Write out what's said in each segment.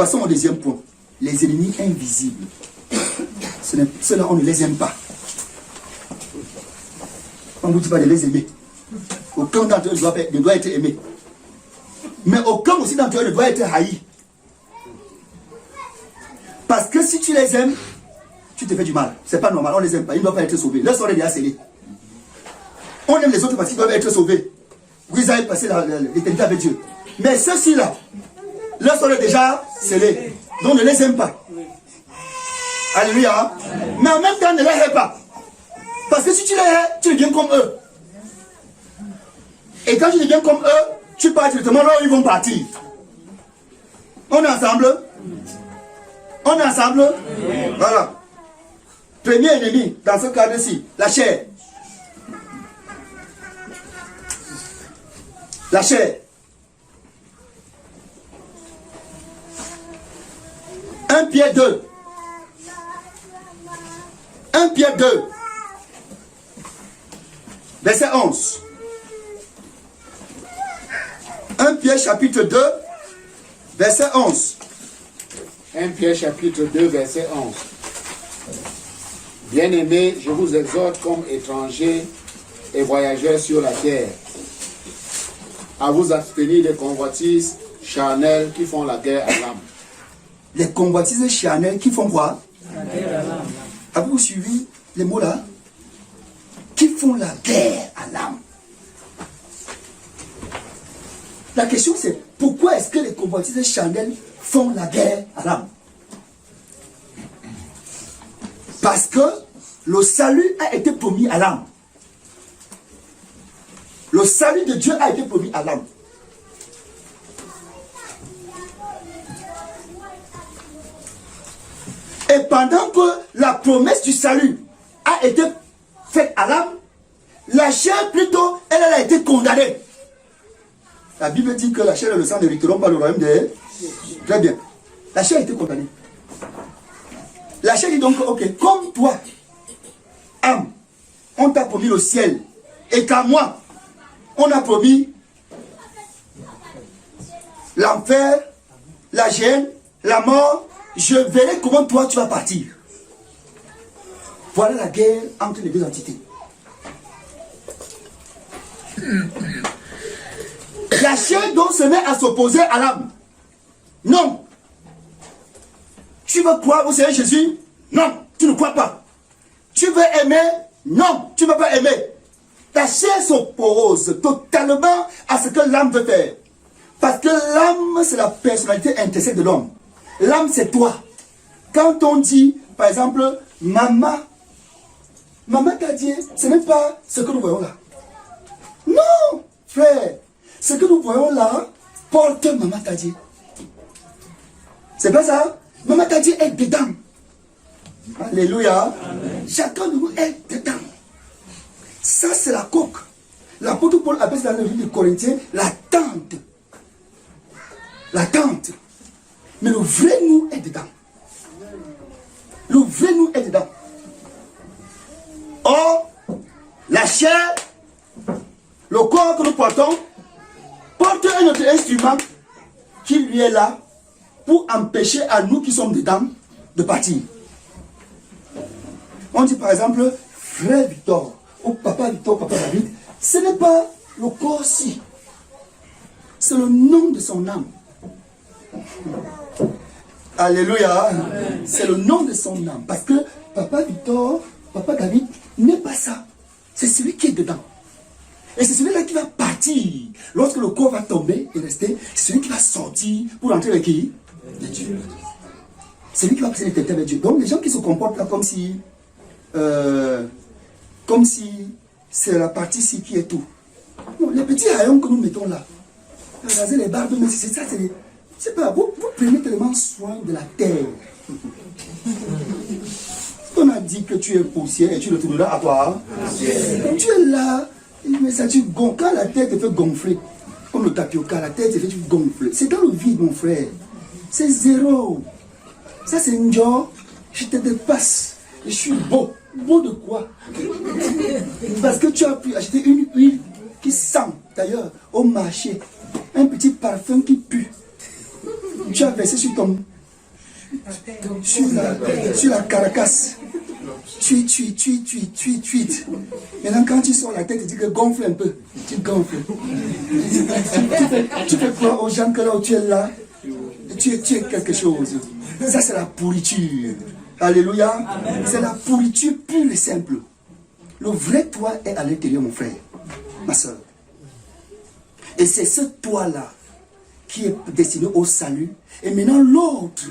Passons au deuxième point. Les ennemis invisibles. Ceux-là, on ne les aime pas. On ne vous dit pas de les aimer. Aucun d'entre eux ne doit être aimé. Mais aucun aussi d'entre eux ne doit être haï. Parce que si tu les aimes, tu te fais du mal. C'est pas normal, on ne les aime pas. Ils ne doivent pas être sauvés. Leur sort est déjà scellé. On aime les autres parce qu'ils doivent être sauvés. Vous avez passé l'éternité avec Dieu. Mais ceux-ci-là, leur sort est déjà scellé. Donc ne les aime pas. Alléluia. Mais en même temps, ne les hais pas. Parce que si tu les hais, tu deviens comme eux. Et quand tu deviens comme eux, tu pars directement là où ils vont partir. On est ensemble? On est ensemble? Voilà. Premier ennemi, dans ce cadre-ci, la chair. La chair. 1 Pierre 2. 1 Pierre 2. Verset 11. 1 Pierre chapitre 2, verset 11. 1 Pierre chapitre 2, verset 11. Bien-aimés, je vous exhorte comme étrangers et voyageurs sur la terre, à vous abstenir des convoitises charnelles qui font la guerre à l'âme. Les convoitises charnelles qui font quoi? La guerre à l'âme. Avez-vous suivi les mots là? Qui font la guerre à l'âme. La question c'est, pourquoi est-ce que les convoitises charnelles font la guerre à l'âme? Parce que le salut a été promis à l'âme. Le salut de Dieu a été promis à l'âme. Et pendant que la promesse du salut a été faite à l'âme, la chair plutôt, elle a été condamnée. La Bible dit que la chair et le sang n'hériteront pas le royaume de Dieu. Très bien. La chair a été condamnée. La chair dit donc, ok, comme toi, âme, on t'a promis le ciel, et qu'à moi, on a promis l'enfer, la gêne, la mort, je verrai comment toi tu vas partir. Voilà la guerre entre les deux entités. La chair donc se met à s'opposer à l'âme. Non. Tu veux croire au Seigneur Jésus? Non, tu ne crois pas. Tu veux aimer? Non, tu ne veux pas aimer. Ta chair s'oppose totalement à ce que l'âme veut faire. Parce que l'âme, c'est la personnalité intrinsèque de l'homme. L'âme, c'est toi. Quand on dit, par exemple, maman t'a dit, ce n'est pas ce que nous voyons là. Non, frère. Ce que nous voyons là, porte maman t'a dit. C'est pas ça? Maman t'a dit est dedans. Alléluia. Amen. Chacun de nous est dedans. Ça, c'est la coque. L'apôtre Paul appelle ça dans le livre de Corinthiens la tente. La tente. Mais le vrai nous est dedans. Le vrai nous est dedans. Or, la chair, le corps que nous portons, porte un autre instrument qui lui est là pour empêcher à nous qui sommes dedans de partir. On dit par exemple, frère Victor, ou papa Victor, papa David, ce n'est pas le corps-ci, c'est le nom de son âme. Alléluia. C'est le nom de son âme. Parce que papa Victor, papa David n'est pas ça. C'est celui qui est dedans. Et c'est celui-là qui va partir. Lorsque le corps va tomber et rester, c'est celui qui va sortir pour entrer avec qui? De Dieu. C'est lui qui va passer l'éternité avec Dieu. Donc les gens qui se comportent là comme si c'est la partie-ci qui est tout. Non, les petits haillons que nous mettons là, raser les barbes, mais c'est ça, c'est pas, vous prenez tellement soin de la terre. On a dit que tu es poussière et tu retourneras à toi. Donc tu es là, mais ça tu gonfles. Quand la terre te fait gonfler, comme le tapioca, la terre te fait gonfler. C'est dans le vide, mon frère. C'est zéro. Ça c'est une joie. Je te dépasse. Je suis beau. Beau de quoi? Parce que tu as pu acheter une huile qui sent, d'ailleurs, au marché. Un petit parfum qui pue. Tu as versé sur sur la carcasse. Tu. Maintenant, quand tu sors la tête, tu gonfles un peu. Tu gonfles. Tu fais croire aux gens que là où tu es là, tu es quelque chose. Ça, c'est la pourriture. Alléluia. C'est la pourriture pure et simple. Le vrai toi est à l'intérieur, mon frère, ma soeur. Et c'est ce toi-là qui est destiné au salut. Et maintenant, l'autre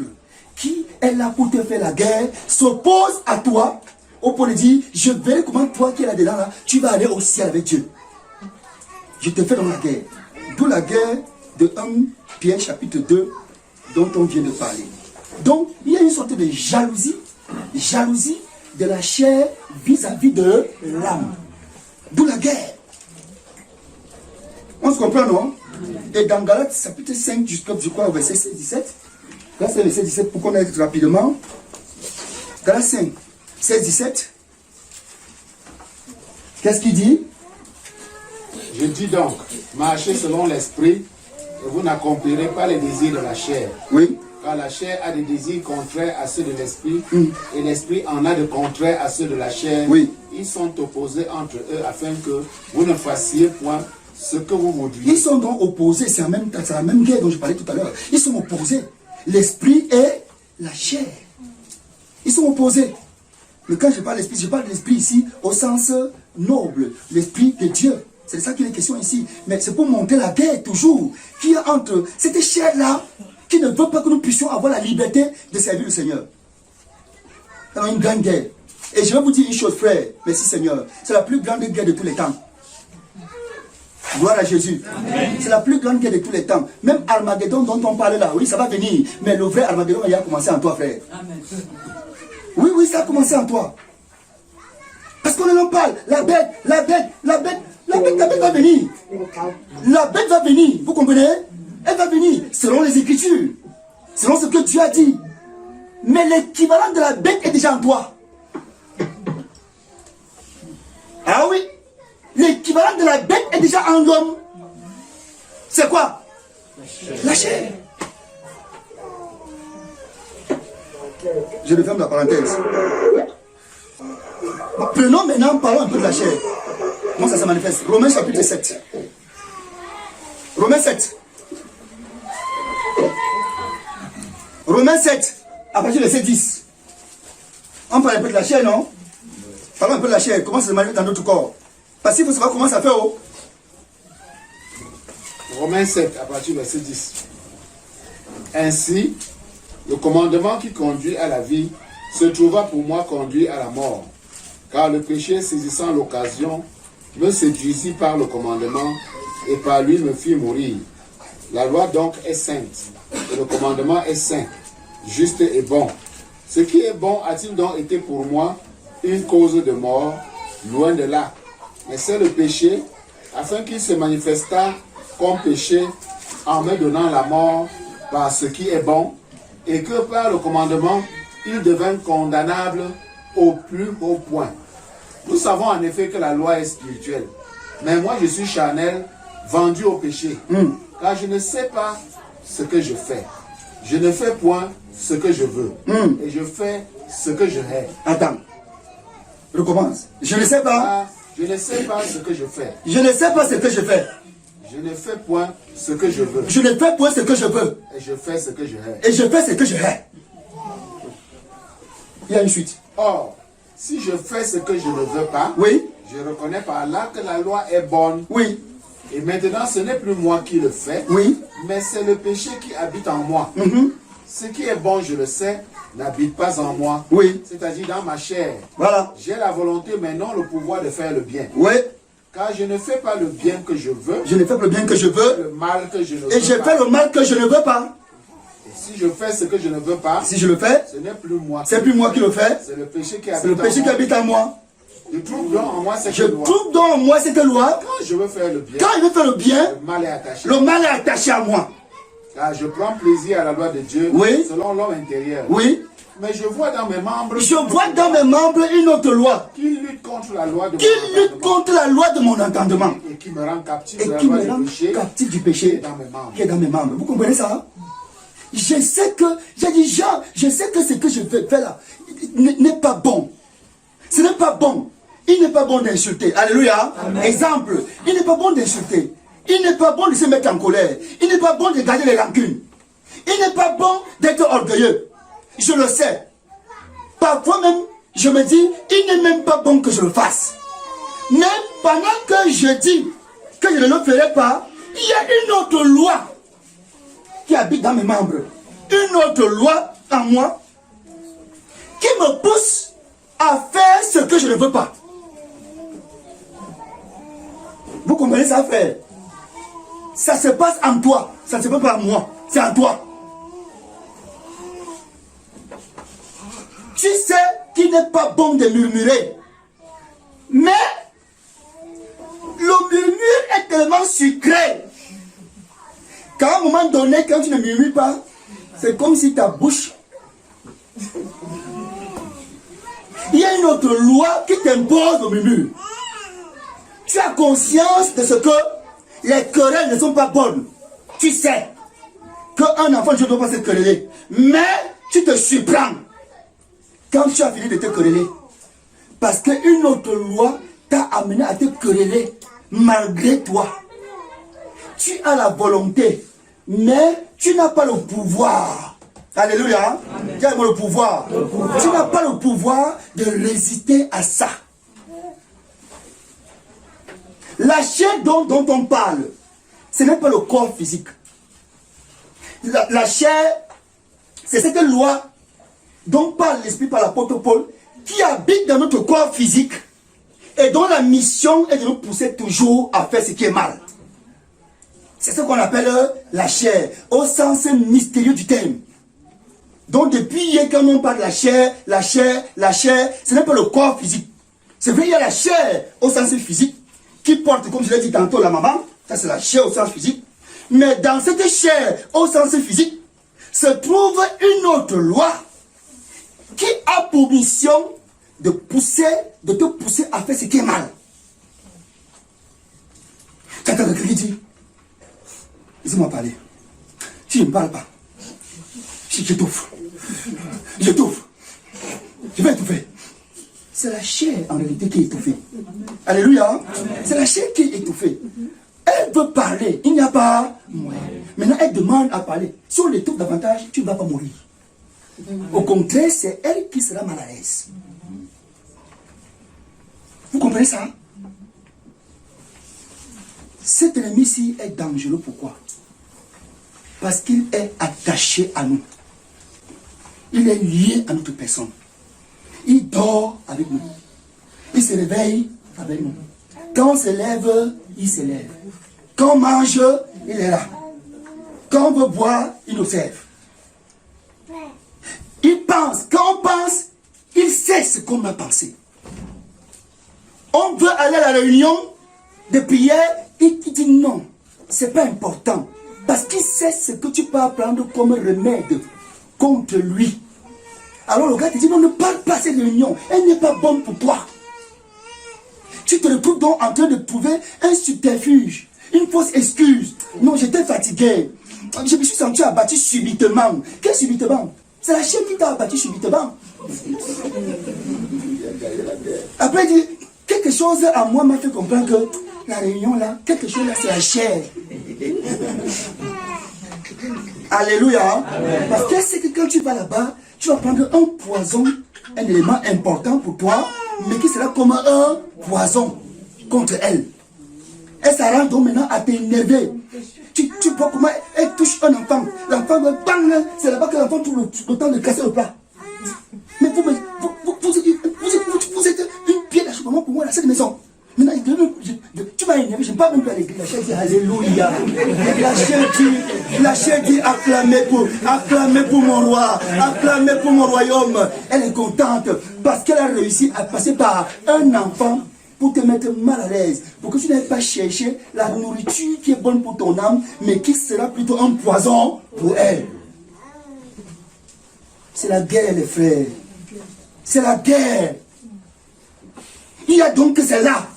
qui est là pour te faire la guerre s'oppose à toi au point de dire, je verrai comment toi qui es là-dedans, là, tu vas aller au ciel avec Dieu. Je te fais dans la guerre. D'où la guerre de 1 Pierre chapitre 2 dont on vient de parler. Donc, il y a une sorte de jalousie de la chair vis-à-vis de l'âme. D'où la guerre. On se comprend, non? Et dans Galates chapitre 5, je crois au verset 16-17, là c'est le verset 17 pour qu'on aille rapidement. Galates 5, 16-17. Qu'est-ce qu'il dit? Je dis donc, marchez selon l'esprit, et vous n'accomplirez pas les désirs de la chair. Oui. Car la chair a des désirs contraires à ceux de l'esprit, et l'esprit en a de contraires à ceux de la chair. Oui. Ils sont opposés entre eux afin que vous ne fassiez point ce que vous voudriez. Ils sont donc opposés, c'est la même guerre dont je parlais tout à l'heure. Ils sont opposés. L'esprit et la chair. Ils sont opposés. Mais quand je parle de l'esprit ici au sens noble, l'esprit de Dieu. C'est de ça qu'il est question ici. Mais c'est pour montrer la guerre toujours qu'il y a entre cette chair-là qui ne veut pas que nous puissions avoir la liberté de servir le Seigneur. C'est une grande guerre. Et je vais vous dire une chose, frère. Merci Seigneur. C'est la plus grande guerre de tous les temps. Gloire à Jésus. C'est la plus grande guerre de tous les temps. Même Armageddon dont on parle là, oui, ça va venir. Mais le vrai Armageddon, il a commencé en toi, frère. Amen. Oui, ça a commencé en toi. Parce qu'on en parle. La bête va venir. La bête va venir. Vous comprenez? Elle va venir selon les Écritures. Selon ce que Dieu a dit. Mais l'équivalent de la bête est déjà en toi. Ah oui. L'équivalent de la bête est déjà en l'homme. C'est quoi? La chair. Je referme la parenthèse. Prenons maintenant, parlons un peu de la chair. Comment ça se manifeste? Romains chapitre 7. Romains 7. Romains 7, à partir du verset 10. On parle un peu de la chair, non? Parlons un peu de la chair. Comment ça se manifeste dans notre corps? Parce qu'il faut savoir comment ça fait. Oh. Romains 7, à partir du verset 10. Ainsi, le commandement qui conduit à la vie se trouva pour moi conduit à la mort. Car le péché, saisissant l'occasion, me séduisit par le commandement et par lui me fit mourir. La loi donc est sainte et le commandement est saint, juste et bon. Ce qui est bon a-t-il donc été pour moi une cause de mort? Loin de là. Mais c'est le péché, afin qu'il se manifestât comme péché en me donnant la mort par ce qui est bon, et que par le commandement, il devint condamnable au plus haut point. Nous savons en effet que la loi est spirituelle, mais moi je suis charnel, vendu au péché, car je ne sais pas ce que je fais. Je ne fais point ce que je veux, et je fais ce que je hais. Attends, recommence. Je ne sais pas. Je ne sais pas ce que je fais. Je ne sais pas ce que je fais. Je ne fais point ce que je veux. Je ne fais point ce que je veux. Et je fais ce que je hais. Et je fais ce que je hais. Il y a une suite. Or, si je fais ce que je ne veux pas, oui, je reconnais par là que la loi est bonne. Oui. Et maintenant, ce n'est plus moi qui le fais, oui, mais c'est le péché qui habite en moi. Ce qui est bon, je le sais, n'habite pas en moi. Oui. C'est-à-dire dans ma chair. Voilà. J'ai la volonté, mais non le pouvoir de faire le bien. Oui. Car je ne fais pas le bien que je veux. Je ne fais pas le bien que je veux. Le mal que je ne veux pas. Et je fais le mal que je ne veux pas. Et si je fais ce que je ne veux pas, si je le fais, ce n'est plus moi. C'est plus moi qui le fais. C'est le péché qui habite en moi. C'est le péché qui habite en moi. Je trouve donc en moi cette loi. Je trouve donc en moi cette loi. Quand je veux faire le bien, quand je veux faire le bien, le mal est attaché. Le mal est attaché à moi. Car je prends plaisir à la loi de Dieu, oui, selon l'homme intérieur. Oui. Mais je vois dans mes membres. Je vois dans mes membres une autre loi. Qui lutte contre la loi de mon entendement. Qui lutte contre la loi de mon entendement. Et qui me rend captif de la loi du péché. Qui est dans mes membres. Qui est dans mes membres. Vous comprenez ça? je sais que, j'ai dit, Jean, je sais que ce que je fais là n'est pas bon. Ce n'est pas bon. Il n'est pas bon d'insulter. Alléluia. Amen. Exemple, il n'est pas bon d'insulter. Il n'est pas bon de se mettre en colère. Il n'est pas bon de garder les rancunes. Il n'est pas bon d'être orgueilleux. Je le sais. Parfois même, je me dis, il n'est même pas bon que je le fasse. Mais pendant que je dis que je ne le ferai pas, il y a une autre loi qui habite dans mes membres. Une autre loi en moi qui me pousse à faire ce que je ne veux pas. Vous comprenez ça, frère? Ça se passe en toi. Ça ne se passe pas en moi. C'est en toi. Tu sais qu'il n'est pas bon de murmurer. Mais le murmure est tellement sucré qu'à un moment donné, quand tu ne murmures pas, c'est comme si ta bouche... Il y a une autre loi qui t'impose le murmure. Tu as conscience de ce que les querelles ne sont pas bonnes. Tu sais qu'un enfant ne doit pas se quereller. Mais tu te surprends quand tu as fini de te quereller. Parce qu'une autre loi t'a amené à te quereller malgré toi. Tu as la volonté, mais tu n'as pas le pouvoir. Alléluia. Tu as le pouvoir. Tu n'as pas le pouvoir de résister à ça. La chair dont on parle, ce n'est pas le corps physique. La chair, c'est cette loi dont parle l'Esprit par l'apôtre Paul, qui habite dans notre corps physique et dont la mission est de nous pousser toujours à faire ce qui est mal. C'est ce qu'on appelle la chair, au sens mystérieux du terme. Donc depuis hier, quand on parle de la chair, ce n'est pas le corps physique. C'est vrai, il y a la chair au sens physique, qui porte, comme je l'ai dit tantôt, la maman. Ça, c'est la chair au sens physique. Mais dans cette chair au sens physique, se trouve une autre loi qui a pour mission de te pousser à faire ce qui est mal. Tu entends quelqu'un qui dit, laissez-moi parler. Tu ne me parles pas. J'étouffe. J'étouffe. Je vais étouffer. C'est la chair en réalité qui est étouffée. Alléluia. C'est la chair qui est étouffée. Elle veut parler. Il n'y a pas moyen. Maintenant, elle demande à parler. Si on l'étouffe davantage, tu ne vas pas mourir. Au contraire, c'est elle qui sera mal à l'aise. Vous comprenez ça? Cet ennemi-ci est dangereux. Pourquoi? Parce qu'il est attaché à nous. Il est lié à notre personne. Il dort avec nous. Il se réveille avec nous. Quand on se lève, il se lève. Quand on mange, il est là. Quand on veut boire, il observe. Il pense. Quand on pense, il sait ce qu'on a pensé. On veut aller à la réunion de prière, il dit non. Ce n'est pas important. Parce qu'il sait ce que tu peux prendre comme remède contre lui. Alors le gars te dit non, ne parle pas à cette réunion. Elle n'est pas bonne pour toi. Tu te retrouves donc en train de trouver un subterfuge, une fausse excuse. Non, j'étais fatigué. Je me suis senti abattu subitement. Quel subitement? C'est la chair qui t'a abattu subitement. Après, il dit, quelque chose à moi m'a fait comprendre que la réunion là, quelque chose là, c'est la chair. Alléluia. Amen. Parce que c'est que quand tu vas là-bas, tu vas prendre un poison, un élément important pour toi, mais qui sera comme un poison contre elle. Elle s'arrange donc maintenant à t'énerver. Tu vois comment elle touche un enfant. L'enfant va bang, c'est là-bas que l'enfant trouve le temps de casser le plat. Mais vous êtes une pierre d'achoppement pour moi dans cette maison. Maintenant, tu m'as énervé, je ne parle même plus à l'église. La chair dit Alléluia. La chair dit acclamez pour mon roi, acclamez pour mon royaume. Elle est contente parce qu'elle a réussi à passer par un enfant pour te mettre mal à l'aise, pour que tu n'ailles pas chercher la nourriture qui est bonne pour ton âme, mais qui sera plutôt un poison pour elle. C'est la guerre, les frères. C'est la guerre. Il y a donc c'est là.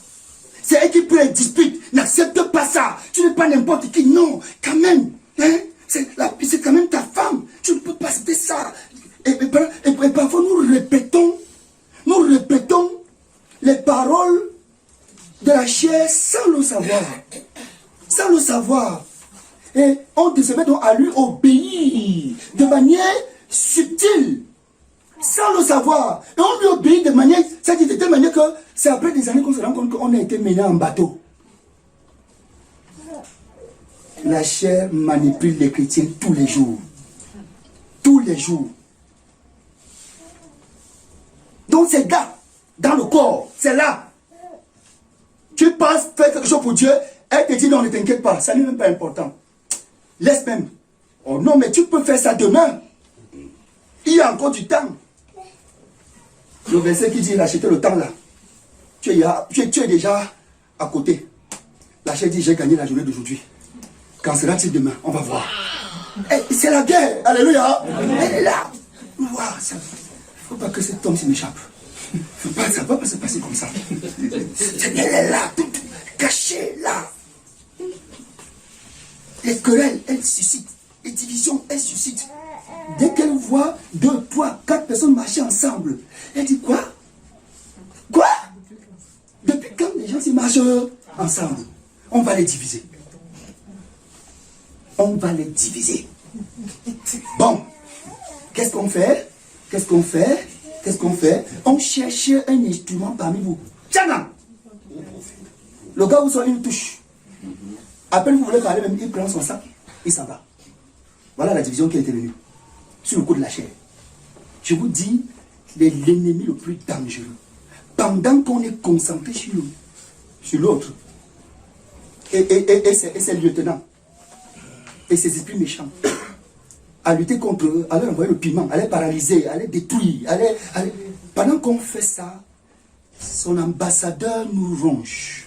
C'est elle qui peut dispute. N'accepte pas ça. Tu n'es pas n'importe qui. Non, quand même. Hein? C'est quand même ta femme. chair sans le savoir. Sans le savoir. Et on se met donc à lui obéir de manière subtile, sans le savoir. Et on lui obéit de manière, c'est-à-dire de telle manière que c'est après des années qu'on se rend compte qu'on a été mené en bateau. La chair manipule les chrétiens tous les jours. Tous les jours. Donc c'est là, dans le corps, c'est là. Tu penses faire quelque chose pour Dieu, elle te dit non, ne t'inquiète pas, ça n'est même pas important. Laisse même. Oh non, mais tu peux faire ça demain. Il y a encore du temps. Le verset qui dit racheter le temps là. Tu es déjà à côté. La chair dit j'ai gagné la journée d'aujourd'hui. Quand sera-t-il demain? On va voir. C'est la guerre. Alléluia. Elle est là. Il ne faut pas que cet homme se m'échappe. Ça ne va pas se passer comme ça. Elle est là, cachée là. Les querelles, elles suscitent. Les divisions, elles suscitent. Dès qu'elle voit 2, 3, 4 personnes marcher ensemble, elle dit quoi? Quoi? Depuis quand les gens s'y marchent ensemble? On va les diviser. On va les diviser. Bon, qu'est-ce qu'on fait? Qu'est-ce qu'on fait? Qu'est-ce qu'on fait? On cherche un instrument parmi vous. Tiens, le gars vous soit une touche. Après, vous voulez parler, même, il prend son sac, il s'en va. Voilà la division qui est venue. Sur le coup de la chair. Je vous dis, l'ennemi le plus dangereux. Pendant qu'on est concentré sur l'autre, et ses lieutenants, et ses esprits méchants, à lutter contre eux, à leur envoyer le piment, à les paralyser, à les détruire. Pendant qu'on fait ça, son ambassadeur nous ronge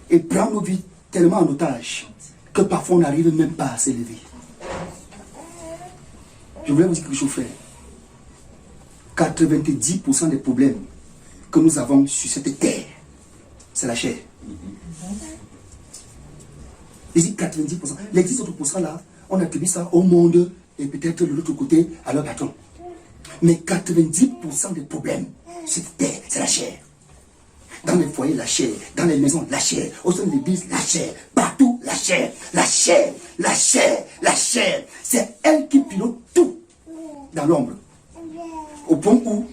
et prend nos vies tellement en otage que parfois on n'arrive même pas à s'élever. Je voulais vous dire quelque chose, frère. 90% des problèmes que nous avons sur cette terre, c'est la chair. Je dis 90%. Les 10 autres pourcents là, on attribue ça au monde et peut-être de l'autre côté à leur patron. Mais 90% des problèmes sur cette terre, c'est la chair. Dans les foyers, la chair. Dans les maisons, la chair. Au sein de l'église, la chair. Partout, la chair. La chair. La chair. La chair. C'est elle qui pilote tout dans l'ombre. Au point où,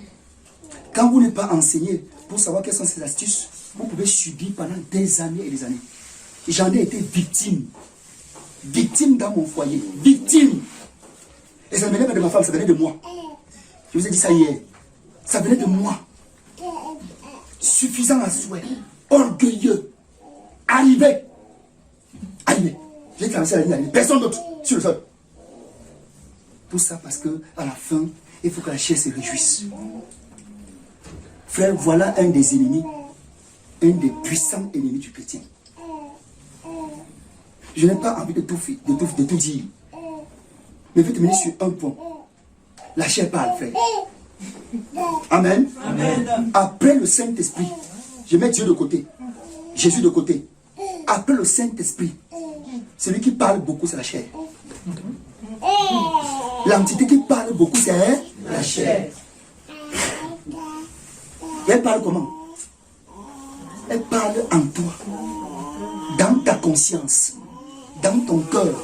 quand vous n'êtes pas enseigné pour savoir quelles sont ces astuces, vous pouvez subir pendant des années et des années. J'en ai été victime. Victime dans mon foyer. Victime. Et ça ne venait pas de ma femme, ça venait de moi. Je vous ai dit ça hier. Ça venait de moi. Suffisant à souhait. Orgueilleux. Arrivé. J'ai traversé la ligne arrivée. Personne d'autre sur le sol. Tout ça parce que à la fin, il faut que la chair se réjouisse. Frère, voilà un des ennemis, un des puissants ennemis du chrétien. Je n'ai pas envie de tout dire. Mais je vais terminer sur un point. La chair parle, frère. Amen. Amen. Après le Saint-Esprit, je mets Dieu de côté, Jésus de côté. Après le Saint-Esprit, celui qui parle beaucoup, c'est la chair. L'entité qui parle beaucoup, c'est la chair. Et elle parle comment? Elle parle en toi, dans ta conscience, dans ton cœur.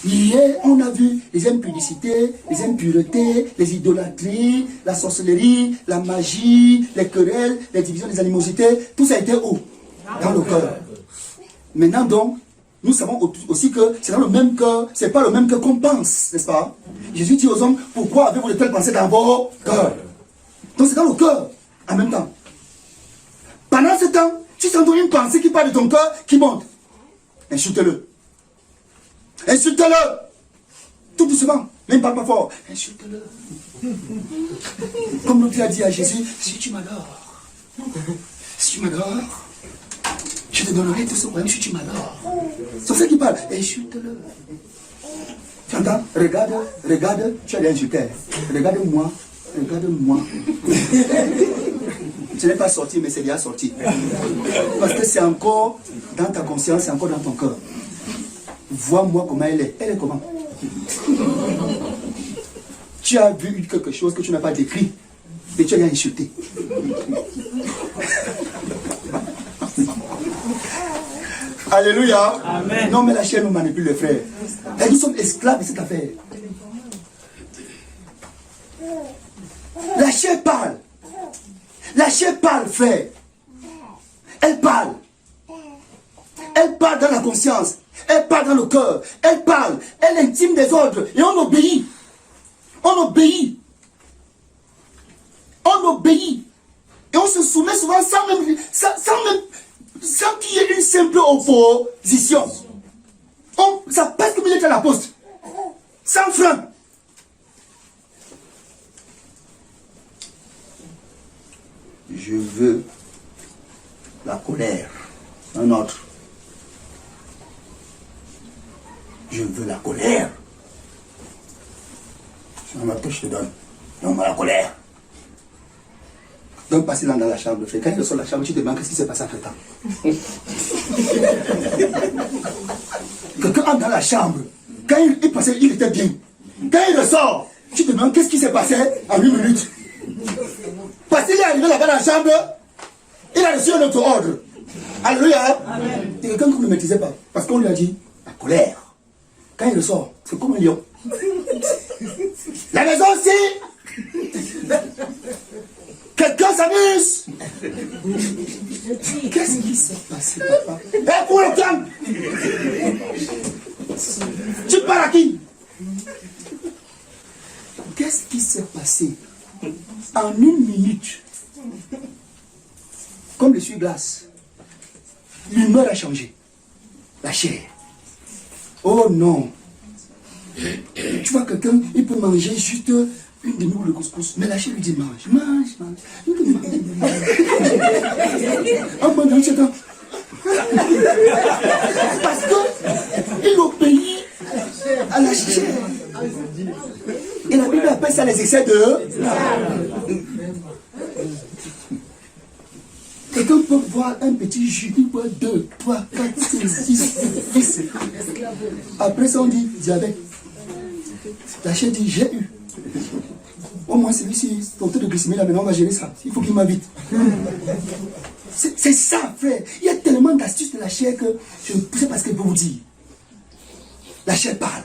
Hier, on a vu les impudicités, les impuretés, les idolâtries, la sorcellerie, la magie, les querelles, les divisions, les animosités. Tout ça a été où? Dans le cœur. Maintenant donc, nous savons aussi que c'est dans le même cœur, c'est pas le même cœur qu'on pense, n'est-ce pas? Jésus dit aux hommes, pourquoi avez-vous de telles pensées dans vos cœurs? Donc c'est dans le cœur, en même temps. Pendant ce temps, tu sens une pensée qui part de ton cœur, qui monte. Insulte-le. Insulte-le. Tout doucement. Même pas fort. Insulte-le. Comme l'autre a dit à Jésus, si tu m'adores, je te donnerai tout ce royaume si tu m'adores. C'est ça qui parle. Insulte-le. Tu entends? Regarde, tu as des insulteurs. Regarde-moi. Ce n'est pas sorti, mais c'est déjà sorti. Parce que c'est encore dans ta conscience, c'est encore dans ton cœur. Vois-moi comment elle est. Elle est comment? Tu as vu quelque chose que tu n'as pas décrit et tu as insulté. Alléluia. Amen. Non, mais la chair nous manipule, les frères. Et nous sommes esclaves de cette affaire. La chair parle. La chair parle, frère. Elle parle. Elle parle dans la conscience. Elle parle dans le cœur. Elle parle. Elle intime des ordres. Et on obéit. On obéit. On obéit. Et on se soumet souvent sans qu'il y ait une simple opposition. Ça passe comme il était à la poste. Sans frein. Je veux la colère. Un autre. Je veux la colère. C'est un autre que je te donne. Non, la colère. Donc, passer dans la chambre. Quand il ressort de la chambre, tu te demandes qu'est-ce qui s'est passé après temps. Quelqu'un entre dans la chambre. Quand il passait, il était bien. Quand il ressort, tu te demandes qu'est-ce qui s'est passé en 8 minutes. Parce qu'il est arrivé là-bas dans la chambre, il a reçu un autre ordre. Alléluia. C'est quelqu'un que vous ne maîtrisez pas. Parce qu'on lui a dit la colère. Quand il ressort, c'est comme un lion. La maison aussi. Quelqu'un s'amuse. Qu'est-ce qui s'est passé, papa? Eh, pour le calme. Tu pars à qui? Qu'est-ce qui s'est passé? En 1 minute, comme le essuie-glace, l'humeur a changé. La chair. Oh non. Tu vois quelqu'un, il peut manger juste une demi-boule de couscous, mais la chair lui dit mange, mange, mange. En mangeant, c'est un... Parce qu'il obéit à la chair. Et la Bible appelle ça les excès de... Quelqu'un peut boire un petit jus, il boit 2, 3, 4, 5, 6, 10. Après ça, on dit diabète. La chair dit j'ai eu. Au moins, celui-ci, ton taux de glycémie, là, maintenant, on va gérer ça. Il faut qu'il m'invite. C'est ça, frère. Il y a tellement d'astuces de la chair que je ne sais pas ce qu'elle peut vous dire. La chair parle.